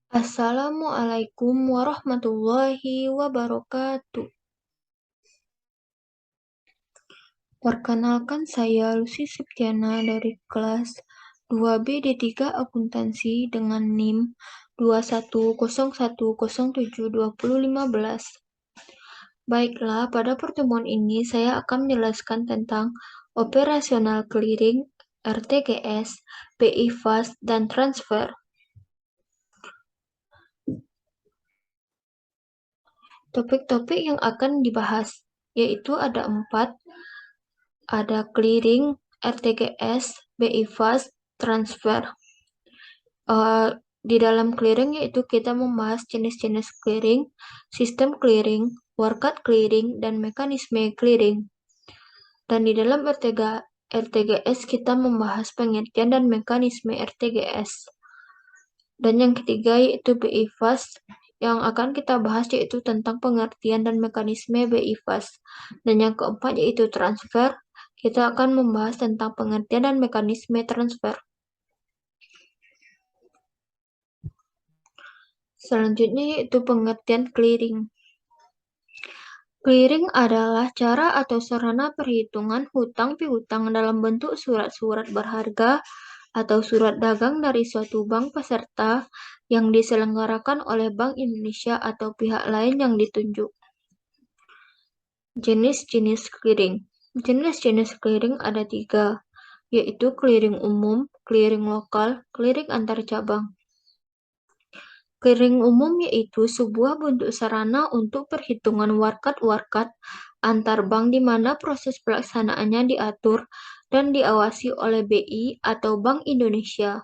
Assalamualaikum warahmatullahi wabarakatuh. Perkenalkan saya Lucy Septiana dari kelas 2B D3 Akuntansi dengan NIM 2101072015. Baiklah, pada pertemuan ini saya akan menjelaskan tentang operasional clearing, RTGS, BI Fast, dan transfer. Topik-topik yang akan dibahas yaitu ada 4, ada clearing, RTGS, BI Fast, transfer. Di dalam clearing yaitu kita membahas jenis-jenis clearing, sistem clearing, workout clearing, dan mekanisme clearing. Dan di dalam RTGS kita membahas pengertian dan mekanisme RTGS. Dan yang ketiga yaitu BI Fast, yang akan kita bahas yaitu tentang pengertian dan mekanisme BI Fast. Dan yang keempat yaitu transfer, kita akan membahas tentang pengertian dan mekanisme transfer. Selanjutnya yaitu pengertian clearing. Clearing adalah cara atau sarana perhitungan hutang piutang dalam bentuk surat-surat berharga atau surat dagang dari suatu bank peserta yang diselenggarakan oleh Bank Indonesia atau pihak lain yang ditunjuk. Jenis-jenis clearing. Jenis-jenis clearing ada 3, yaitu clearing umum, clearing lokal, clearing antar cabang. Clearing umum yaitu sebuah bentuk sarana untuk perhitungan warkat-warkat antar bank di mana proses pelaksanaannya diatur dan diawasi oleh BI atau Bank Indonesia.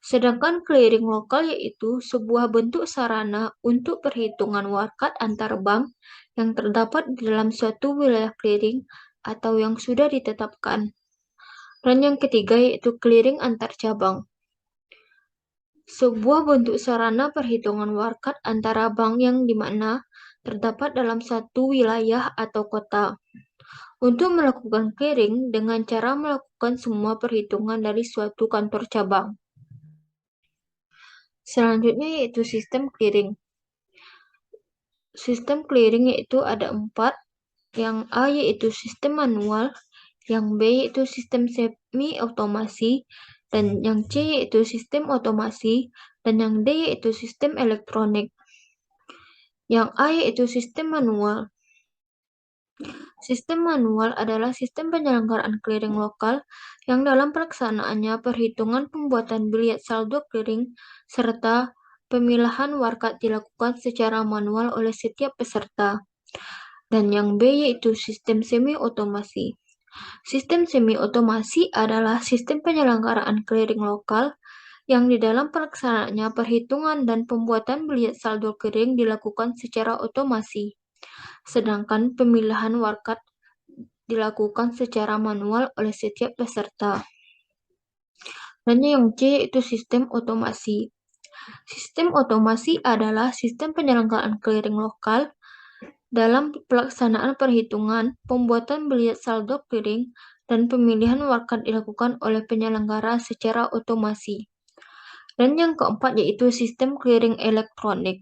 Sedangkan clearing lokal yaitu sebuah bentuk sarana untuk perhitungan warkat antar bank yang terdapat di dalam suatu wilayah clearing atau yang sudah ditetapkan. Dan yang ketiga yaitu clearing antar cabang. Sebuah bentuk sarana perhitungan warkat antara bank yang dimana terdapat dalam satu wilayah atau kota untuk melakukan clearing dengan cara melakukan semua perhitungan dari suatu kantor cabang. Selanjutnya yaitu sistem clearing. Sistem clearing yaitu ada 4, yang A yaitu sistem manual, yang B yaitu sistem semi-otomasi, dan yang C yaitu sistem otomasi, dan yang D yaitu sistem elektronik. Yang A yaitu sistem manual. Sistem manual adalah sistem penyelenggaraan clearing lokal yang dalam pelaksanaannya perhitungan pembuatan bilet saldo clearing serta pemilahan warkat dilakukan secara manual oleh setiap peserta. Dan yang B yaitu sistem semi-otomasi. Sistem semi-otomasi adalah sistem penyelenggaraan clearing lokal yang di dalam pelaksanaannya perhitungan dan pembuatan bilet saldo clearing dilakukan secara otomasi, sedangkan pemilahan warkat dilakukan secara manual oleh setiap peserta. Dan yang C yaitu sistem otomasi. Sistem otomasi adalah sistem penyelenggaraan clearing lokal dalam pelaksanaan perhitungan, pembuatan bilet saldo clearing, dan pemilihan warkat dilakukan oleh penyelenggara secara otomasi. Dan yang keempat yaitu sistem clearing elektronik.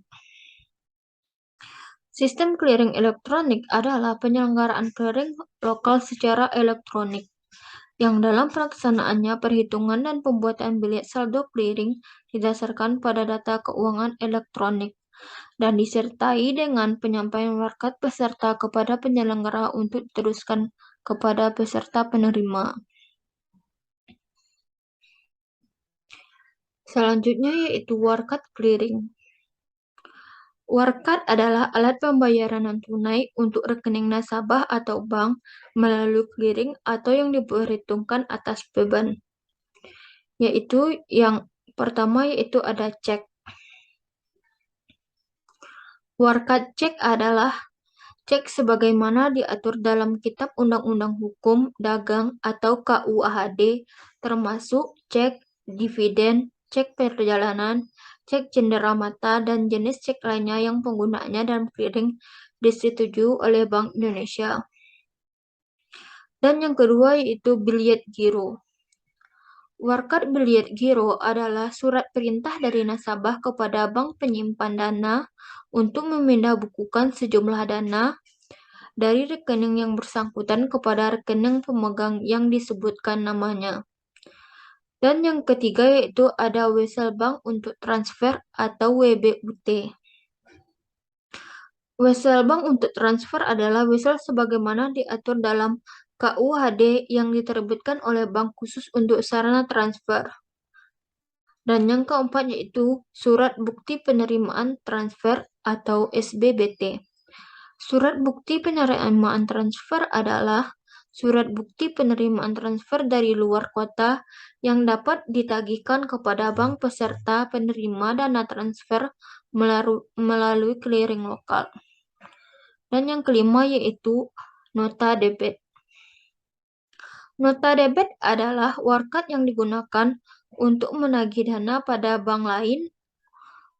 Sistem clearing elektronik adalah penyelenggaraan clearing lokal secara elektronik, yang dalam pelaksanaannya perhitungan dan pembuatan bilet saldo clearing didasarkan pada data keuangan elektronik, dan disertai dengan penyampaian warkat peserta kepada penyelenggara untuk diteruskan kepada peserta penerima. Selanjutnya yaitu warkat clearing. Warkat adalah alat pembayaran non-tunai untuk rekening nasabah atau bank melalui clearing atau yang diperhitungkan atas beban. Yaitu yang pertama yaitu ada cek. Warkat cek adalah cek sebagaimana diatur dalam Kitab Undang-Undang Hukum Dagang atau KUHD, termasuk cek dividen, cek perjalanan, cek cenderamata, dan jenis cek lainnya yang penggunaannya dalam clearing disetujui oleh Bank Indonesia. Dan yang kedua yaitu bilet giro. Warkat Biliet Giro adalah surat perintah dari nasabah kepada bank penyimpan dana untuk memindah bukukan sejumlah dana dari rekening yang bersangkutan kepada rekening pemegang yang disebutkan namanya. Dan yang ketiga yaitu ada wesel bank untuk transfer atau WBUT. Wesel bank untuk transfer adalah wesel sebagaimana diatur dalam KUHD yang diterbitkan oleh bank khusus untuk sarana transfer. Dan yang keempat yaitu surat bukti penerimaan transfer atau SBBT. Surat bukti penerimaan transfer adalah surat bukti penerimaan transfer dari luar kota yang dapat ditagihkan kepada bank peserta penerima dana transfer melalui clearing lokal. Dan yang kelima yaitu nota debit. Nota debit adalah warkat yang digunakan untuk menagih dana pada bank lain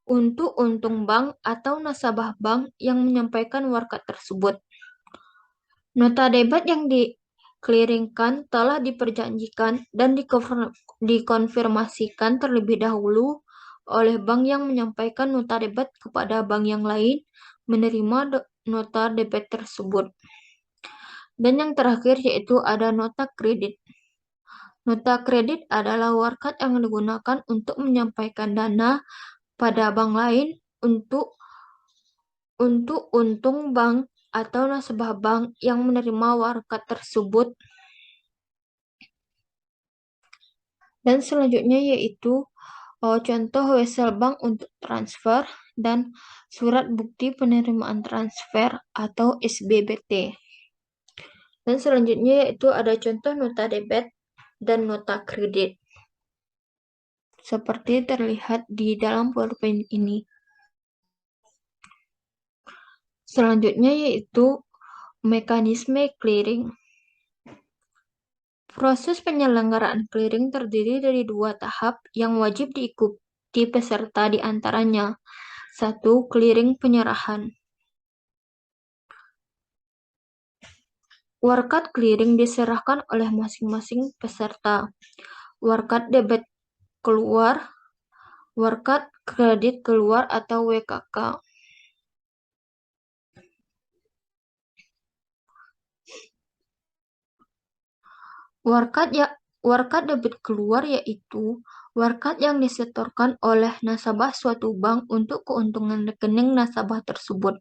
untuk untung bank atau nasabah bank yang menyampaikan warkat tersebut. Nota debit yang dikliringkan telah diperjanjikan dan dikonfirmasikan terlebih dahulu oleh bank yang menyampaikan nota debit kepada bank yang lain menerima nota debit tersebut. Dan yang terakhir yaitu ada nota kredit. Nota kredit adalah warkat yang digunakan untuk menyampaikan dana pada bank lain untuk untung bank atau nasabah bank yang menerima warkat tersebut. Dan selanjutnya yaitu contoh wesel bank untuk transfer dan surat bukti penerimaan transfer atau SBBT. Dan selanjutnya yaitu ada contoh nota debit dan nota kredit. Seperti terlihat di dalam PowerPoint ini. Selanjutnya yaitu mekanisme clearing. Proses penyelenggaraan clearing terdiri dari dua tahap yang wajib diikuti peserta di antaranya. 1. Clearing penyerahan. Warkat clearing diserahkan oleh masing-masing peserta. Warkat debit keluar, warkat kredit keluar atau WKK. Warkat debit keluar yaitu warkat yang disetorkan oleh nasabah suatu bank untuk keuntungan rekening nasabah tersebut.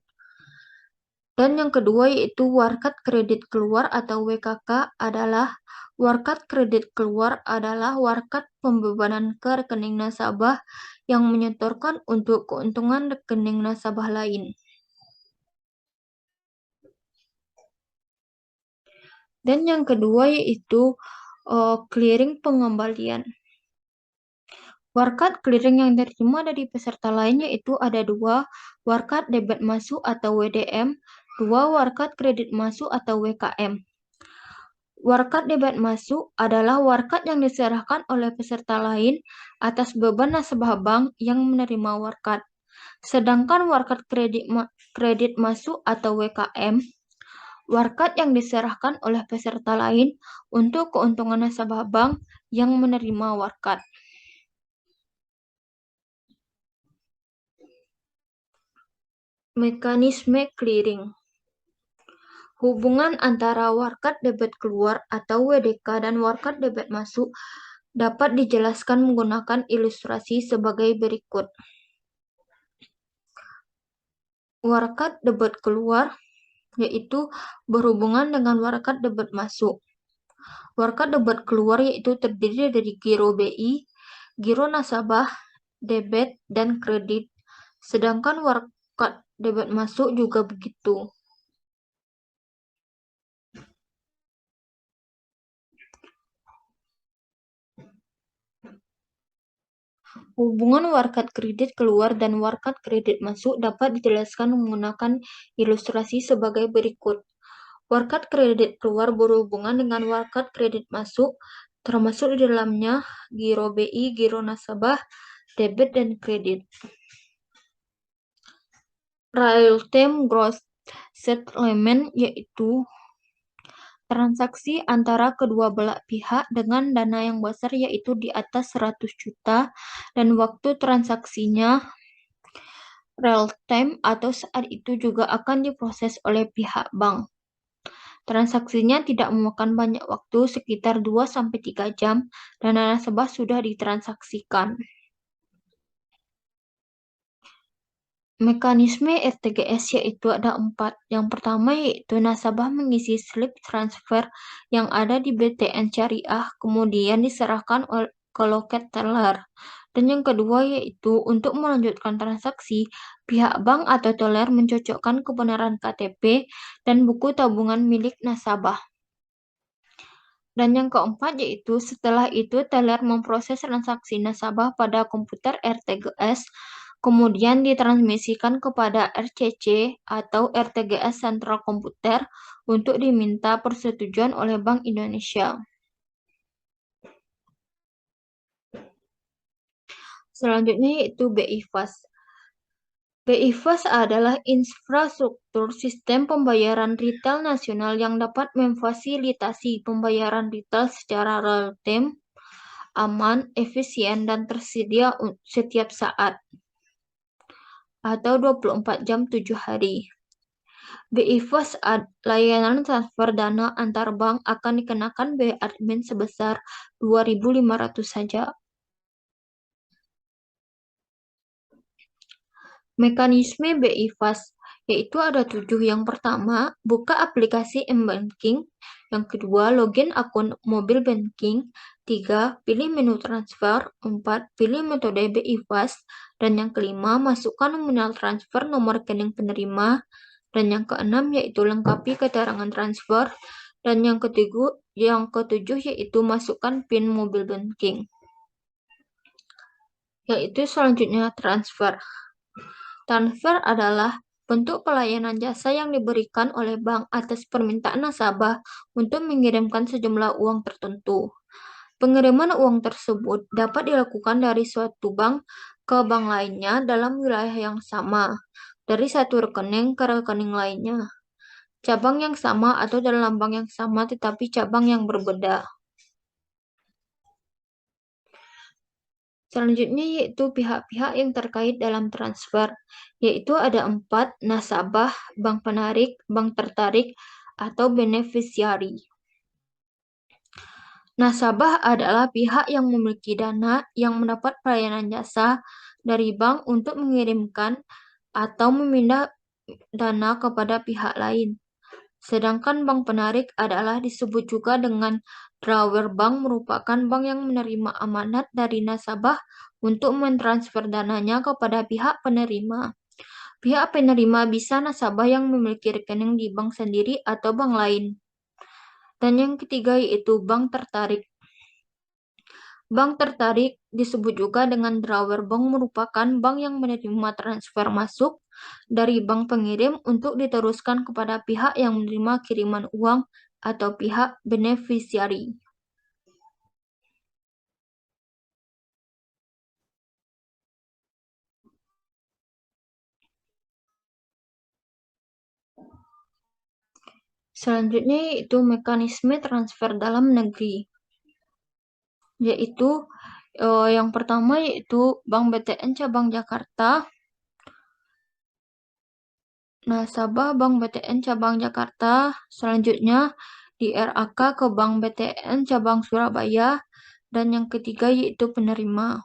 Dan yang kedua yaitu warkat kredit keluar atau WKK adalah warkat kredit keluar adalah warkat pembebanan ke rekening nasabah yang menyetorkan untuk keuntungan rekening nasabah lain. Dan yang kedua yaitu clearing pengembalian. Warkat clearing yang diterima dari peserta lain yaitu ada 2, warkat debit masuk atau WDM, 2 warkat kredit masuk atau WKM. Warkat debit masuk adalah warkat yang diserahkan oleh peserta lain atas beban nasabah bank yang menerima warkat. Sedangkan warkat kredit masuk atau WKM, warkat yang diserahkan oleh peserta lain untuk keuntungan nasabah bank yang menerima warkat. Mekanisme clearing. Hubungan antara warkat debit keluar atau WDK dan warkat debit masuk dapat dijelaskan menggunakan ilustrasi sebagai berikut. Warkat debit keluar yaitu berhubungan dengan warkat debit masuk. Warkat debit keluar yaitu terdiri dari giro BI, giro nasabah, debit, dan kredit. Sedangkan warkat debit masuk juga begitu. Hubungan warkat kredit keluar dan warkat kredit masuk dapat dijelaskan menggunakan ilustrasi sebagai berikut. Warkat kredit keluar berhubungan dengan warkat kredit masuk, termasuk di dalamnya giro BI, giro nasabah, debit, dan kredit. Real time gross settlement yaitu transaksi antara kedua belah pihak dengan dana yang besar yaitu di atas 100 juta dan waktu transaksinya real time atau saat itu juga akan diproses oleh pihak bank. Transaksinya tidak memakan banyak waktu, sekitar 2-3 jam, dan nasabah sudah ditransaksikan. Mekanisme RTGS yaitu ada 4. Yang pertama yaitu nasabah mengisi slip transfer yang ada di BTN Syariah, kemudian diserahkan ke loket teller. Dan yang kedua yaitu untuk melanjutkan transaksi, pihak bank atau teller mencocokkan kebenaran KTP dan buku tabungan milik nasabah. Dan yang keempat yaitu setelah itu teller memproses transaksi nasabah pada komputer RTGS, kemudian ditransmisikan kepada RCC atau RTGS Sentral Komputer untuk diminta persetujuan oleh Bank Indonesia. Selanjutnya yaitu BI Fast. BI Fast adalah infrastruktur sistem pembayaran retail nasional yang dapat memfasilitasi pembayaran retail secara real-time, aman, efisien, dan tersedia setiap saat atau 24 jam 7 hari. BI Fast layanan transfer dana antar bank akan dikenakan biaya admin sebesar 2.500 saja. Mekanisme BI Fast yaitu ada 7. Yang pertama, buka aplikasi m-banking. Yang kedua, login akun mobil banking. 3, pilih menu transfer. 4, pilih metode BI Fast. Dan yang kelima, masukkan nominal transfer nomor rekening penerima. Dan yang keenam yaitu lengkapi keterangan transfer. Dan yang ketujuh yaitu masukkan PIN mobil banking. Yaitu selanjutnya transfer. Transfer adalah bentuk pelayanan jasa yang diberikan oleh bank atas permintaan nasabah untuk mengirimkan sejumlah uang tertentu. Pengiriman uang tersebut dapat dilakukan dari suatu bank ke bank lainnya dalam wilayah yang sama, dari satu rekening ke rekening lainnya, cabang yang sama atau dalam bank yang sama tetapi cabang yang berbeda. Selanjutnya yaitu pihak-pihak yang terkait dalam transfer, yaitu ada 4, nasabah, bank penarik, bank tertarik, atau beneficiary. Nasabah adalah pihak yang memiliki dana yang mendapat pelayanan jasa dari bank untuk mengirimkan atau memindah dana kepada pihak lain. Sedangkan bank penarik adalah disebut juga dengan drawer bank, merupakan bank yang menerima amanat dari nasabah untuk mentransfer dananya kepada pihak penerima. Pihak penerima bisa nasabah yang memiliki rekening di bank sendiri atau bank lain. Dan yang ketiga yaitu bank tertarik. Bank tertarik disebut juga dengan drawer bank, merupakan bank yang menerima transfer masuk dari bank pengirim untuk diteruskan kepada pihak yang menerima kiriman uang atau pihak beneficiary. Selanjutnya yaitu mekanisme transfer dalam negeri. Yaitu yang pertama yaitu Bank BTN Cabang Jakarta. Nasabah Bank BTN Cabang Jakarta, selanjutnya di RAK ke Bank BTN Cabang Surabaya, dan yang ketiga yaitu penerima.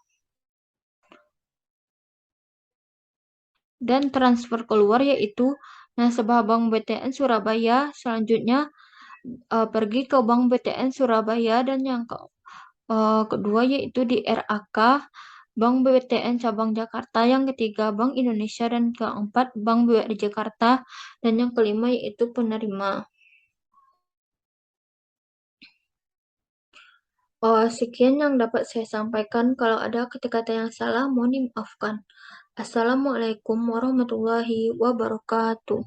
Dan transfer keluar yaitu nasabah Bank BTN Surabaya, selanjutnya pergi ke Bank BTN Surabaya, dan yang kedua yaitu di RAK Bank BTN Cabang Jakarta, yang ketiga Bank Indonesia, dan keempat Bank BRI Jakarta, dan yang kelima yaitu penerima. Sekian yang dapat saya sampaikan. Kalau ada kata-kata yang salah, mohon dimaafkan. Assalamualaikum warahmatullahi wabarakatuh.